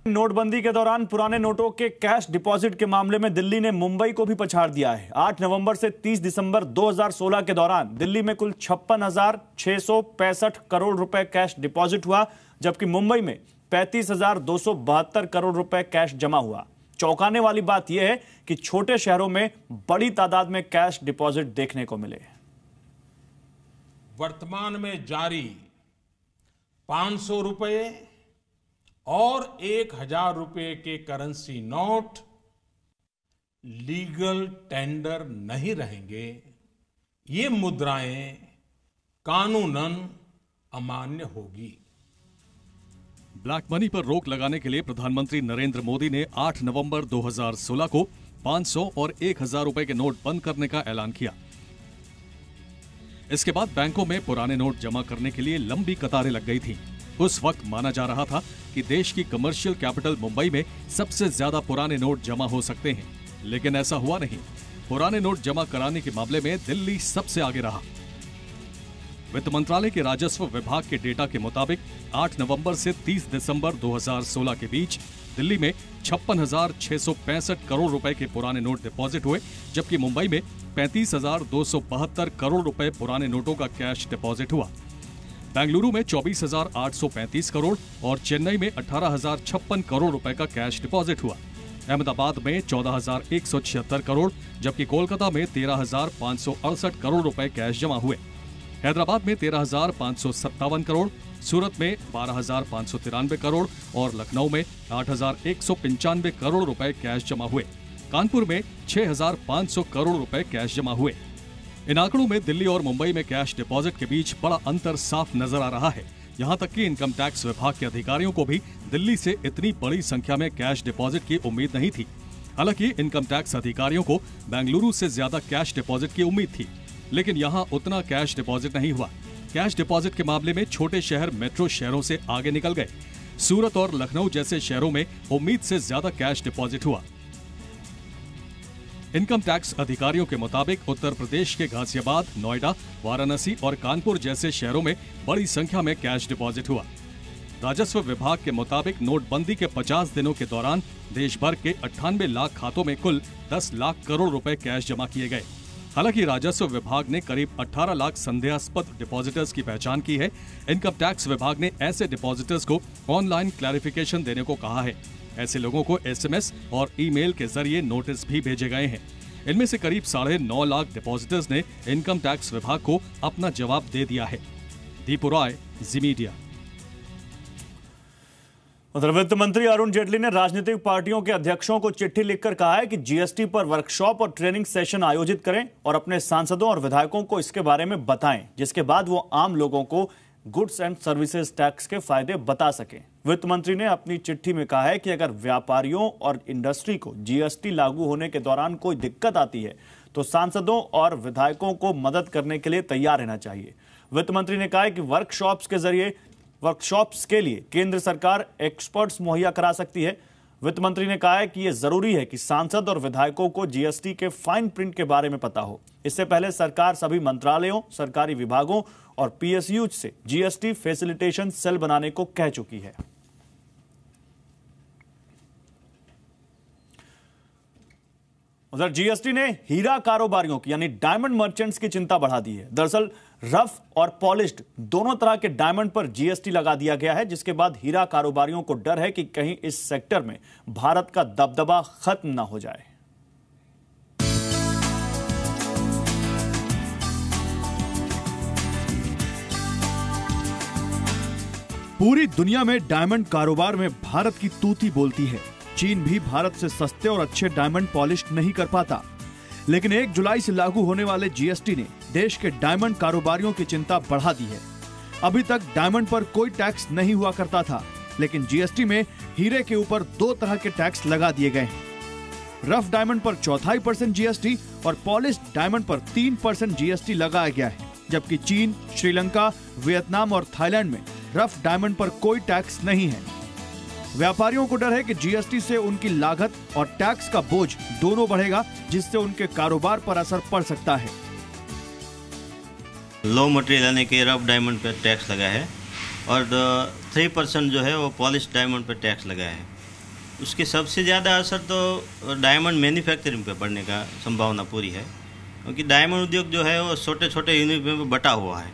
नोटबंदी के दौरान पुराने नोटों के कैश डिपॉजिट के मामले में दिल्ली ने मुंबई को भी पछाड़ दिया है। 8 नवंबर से 30 दिसंबर 2016 के दौरान दिल्ली में कुल 56,665 करोड़ रुपए कैश डिपॉजिट हुआ, जबकि मुंबई में 35,272 करोड़ रुपए कैश जमा हुआ। चौंकाने वाली बात यह है कि छोटे शहरों में बड़ी तादाद में कैश डिपॉजिट देखने को मिले। वर्तमान में जारी 500 रुपए और 1,000 रुपए के करेंसी नोट लीगल टेंडर नहीं रहेंगे। ये मुद्राएं कानूनन अमान्य होगी। ब्लैक मनी पर रोक लगाने के लिए प्रधानमंत्री नरेंद्र मोदी ने 8 नवंबर 2016 को 500 और 1,000 रुपए के नोट बंद करने का ऐलान किया। इसके बाद बैंकों में पुराने नोट जमा करने के लिए लंबी कतारें लग गई थीं। उस वक्त माना जा रहा था कि देश की कमर्शियल कैपिटल मुंबई में सबसे ज्यादा पुराने नोट जमा हो सकते हैं, लेकिन ऐसा हुआ नहीं। पुराने नोट जमा कराने के मामले में दिल्ली सबसे आगे रहा। वित्त मंत्रालय के राजस्व विभाग के डेटा के मुताबिक 8 नवंबर से 30 दिसंबर 2016 के बीच दिल्ली में 56,665 करोड़ रुपए के पुराने नोट डिपॉजिट हुए, जबकि मुंबई में 35,272 करोड़ रुपए पुराने नोटों का कैश डिपॉजिट हुआ। बेंगलुरु में 24,835 करोड़ और चेन्नई में 18,056 करोड़ रुपए का कैश डिपॉजिट हुआ। अहमदाबाद में 14,176 करोड़, जबकि कोलकाता में 13,568 करोड़ रुपए कैश जमा हुए। हैदराबाद में 13,557 करोड़, सूरत में 12,593 करोड़ और लखनऊ में 8,195 करोड़ रुपए कैश जमा हुए। कानपुर में 6,500 करोड़ रुपए कैश जमा हुए। इन आंकड़ों में दिल्ली और मुंबई में कैश डिपॉजिट के बीच बड़ा अंतर साफ नजर आ रहा है। यहां तक कि इनकम टैक्स विभाग के अधिकारियों को भी दिल्ली से इतनी बड़ी संख्या में कैश डिपॉजिट की उम्मीद नहीं थी। हालांकि इनकम टैक्स अधिकारियों को बेंगलुरु से ज्यादा कैश डिपॉजिट की उम्मीद थी, लेकिन यहां उतना कैश डिपॉजिट नहीं हुआ। कैश डिपॉजिट के मामले में छोटे शहर मेट्रो शहरों से आगे निकल गए। सूरत और लखनऊ जैसे शहरों में उम्मीद से ज्यादा कैश डिपॉजिट हुआ। इनकम टैक्स अधिकारियों के मुताबिक उत्तर प्रदेश के गाजियाबाद, नोएडा, वाराणसी और कानपुर जैसे शहरों में बड़ी संख्या में कैश डिपॉजिट हुआ। राजस्व विभाग के मुताबिक नोटबंदी के 50 दिनों के दौरान देश भर के 98 लाख खातों में कुल 10 लाख करोड़ रुपए कैश जमा किए गए। हालांकि राजस्व विभाग ने करीब 18 लाख संदेहास्पद डिपॉजिटर्स की पहचान की है। इनकम टैक्स विभाग ने ऐसे डिपॉजिटर्स को ऑनलाइन क्लैरिफिकेशन देने को कहा है। ऐसे लोगों को SMS और ईमेल के जरिए नोटिस भी भेजे गए हैं। इनमें से करीब 9.5 लाख डिपॉजिटर्स ने इनकम टैक्स विभाग को अपना जवाब दे दिया है। दीपू राय, जी मीडिया। उधर वित्त मंत्री अरुण जेटली ने राजनीतिक पार्टियों के अध्यक्षों को चिट्ठी लिखकर कहा है कि GST पर वर्कशॉप और ट्रेनिंग सेशन आयोजित करें और अपने सांसदों और विधायकों को इसके बारे में बताएं, जिसके बाद वो आम लोगों को गुड्स एंड सर्विसेज टैक्स के फायदे बता सकें। वित्त मंत्री ने अपनी चिट्ठी में कहा है कि अगर व्यापारियों और इंडस्ट्री को GST लागू होने के दौरान कोई दिक्कत आती है तो सांसदों और विधायकों को मदद करने के लिए तैयार रहना चाहिए। वित्त मंत्री ने कहा है कि वर्कशॉप्स के लिए केंद्र सरकार एक्सपर्ट्स मुहैया करा सकती है। वित्त मंत्री ने कहा है कि यह जरूरी है कि सांसद और विधायकों को GST के फाइन प्रिंट के बारे में पता हो। इससे पहले सरकार सभी मंत्रालयों, सरकारी विभागों और PSU से GST फैसिलिटेशन सेल बनाने को कह चुकी है। उधर GST ने हीरा कारोबारियों की यानी डायमंड मर्चेंट्स की चिंता बढ़ा दी है। दरअसल रफ और पॉलिश्ड दोनों तरह के डायमंड पर GST लगा दिया गया है, जिसके बाद हीरा कारोबारियों को डर है कि कहीं इस सेक्टर में भारत का दबदबा खत्म ना हो जाए। पूरी दुनिया में डायमंड कारोबार में भारत की तूती बोलती है। चीन भी भारत से सस्ते और अच्छे डायमंड पॉलिश नहीं कर पाता, लेकिन 1 जुलाई से लागू होने वाले GST ने देश के डायमंड कारोबारियों की चिंता बढ़ा दी है। अभी तक डायमंड पर कोई टैक्स नहीं हुआ करता था, लेकिन GST में हीरे के ऊपर 2 तरह के टैक्स लगा दिए गए हैं। रफ डायमंड पर 4.5% GST और पॉलिश्ड डायमंड पर 3% GST लगाया गया है, जबकि चीन, श्रीलंका, वियतनाम और थाईलैंड में रफ डायमंड पर कोई टैक्स नहीं है। व्यापारियों को डर है कि GST से उनकी लागत और टैक्स का बोझ दोनों बढ़ेगा, जिससे उनके कारोबार पर असर पड़ सकता है। लो मटेरियल यानी कि रफ डायमंड पर टैक्स लगा है और 3% जो है वो पॉलिश डायमंड पर टैक्स लगा है। उसके सबसे ज़्यादा असर तो डायमंड मैन्युफैक्चरिंग पे पड़ने का संभावना पूरी है, क्योंकि डायमंड उद्योग जो है वो छोटे छोटे यूनिट में बटा हुआ है।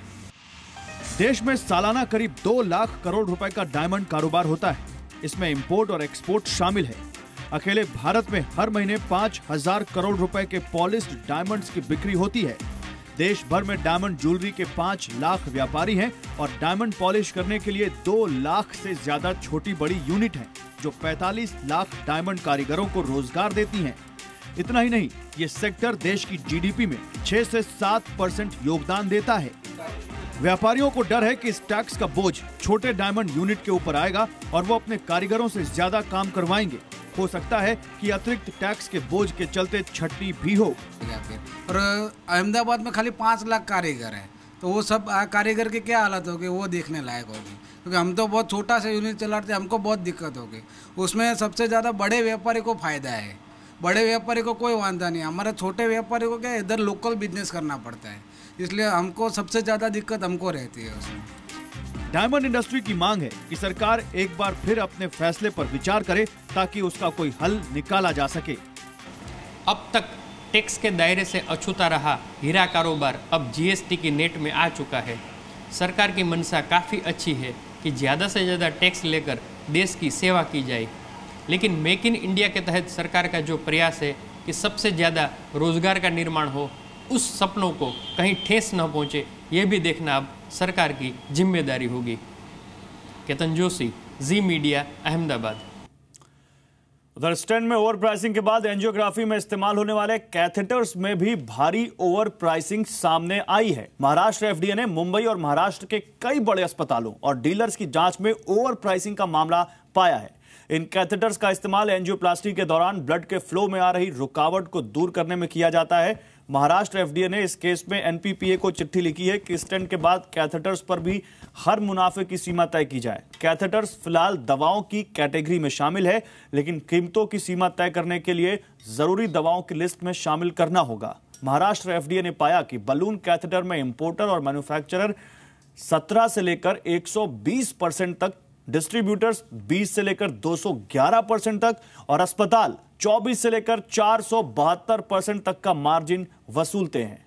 देश में सालाना करीब 2 लाख करोड़ रुपए का डायमंड कारोबार होता है। इसमें इंपोर्ट और एक्सपोर्ट शामिल है। अकेले भारत में हर महीने 5,000 करोड़ रुपए के पॉलिश्ड डायमंड्स की बिक्री होती है। देश भर में डायमंड ज्वेलरी के 5 लाख व्यापारी हैं और डायमंड पॉलिश करने के लिए 2 लाख से ज्यादा छोटी बड़ी यूनिट हैं, जो 45 लाख डायमंड कारीगरों को रोजगार देती हैं। इतना ही नहीं, ये सेक्टर देश की जीडीपी में 6 से 7% योगदान देता है। व्यापारियों को डर है कि इस टैक्स का बोझ छोटे डायमंड यूनिट के ऊपर आएगा और वो अपने कारीगरों से ज्यादा काम करवाएंगे। हो सकता है कि अतिरिक्त टैक्स के बोझ के चलते छटनी भी हो। और अहमदाबाद में खाली 5 लाख कारीगर हैं, तो वो सब कारीगर की क्या हालत होगी वो देखने लायक होगी, क्योंकि हम तो बहुत छोटा सा यूनिट चलाते हैं, हमको बहुत दिक्कत होगी। उसमें सबसे ज़्यादा बड़े व्यापारी को फायदा है, बड़े व्यापारी को कोई वांधा नहीं। हमारे छोटे व्यापारी को क्या इधर लोकल बिजनेस करना पड़ता है, इसलिए हमको सबसे ज़्यादा दिक्कत हमको रहती है उसमें। डायमंड इंडस्ट्री की मांग है कि सरकार एक बार फिर अपने फैसले पर विचार करे ताकि उसका कोई हल निकाला जा सके। अब तक टैक्स के दायरे से अछूता रहा हीरा कारोबार अब जीएसटी की नेट में आ चुका है। सरकार की मंशा काफ़ी अच्छी है कि ज़्यादा से ज़्यादा टैक्स लेकर देश की सेवा की जाए, लेकिन मेक इन इंडिया के तहत सरकार का जो प्रयास है कि सबसे ज़्यादा रोजगार का निर्माण हो, उस सपनों को कहीं ठेस न पहुँचे, ये भी देखना अब सरकार की जिम्मेदारी होगी। केतन जोशी, जी मीडिया, अहमदाबाद। उधर स्टेंट में ओवर प्राइसिंग के बाद एंजियोग्राफी में इस्तेमाल होने वाले कैथेटर्स में भी भारी ओवर प्राइसिंग सामने आई है। महाराष्ट्र एफडीए ने मुंबई और महाराष्ट्र के कई बड़े अस्पतालों और डीलर्स की जांच में ओवर प्राइसिंग का मामला पाया है। इन कैथेटर्स का इस्तेमाल एंजियोप्लास्टी के दौरान ब्लड के फ्लो में आ रही रुकावट को दूर करने में किया जाता है। महाराष्ट्र एफडीए ने इस केस में एनपीपीए को चिट्ठी लिखी है कि स्टेंट के बाद कैथेटर्स पर भी हर मुनाफे की सीमा तय की जाए। कैथेटर्स फिलहाल दवाओं की कैटेगरी में शामिल है, लेकिन कीमतों की सीमा तय करने के लिए जरूरी दवाओं की लिस्ट में शामिल करना होगा। महाराष्ट्र एफडीए ने पाया कि बलून कैथेटर में इंपोर्टर और मैन्युफैक्चरर 17 से लेकर 120% तक, डिस्ट्रीब्यूटर्स 20 से लेकर 211% तक और अस्पताल 24 से लेकर 472% तक का मार्जिन वसूलते हैं।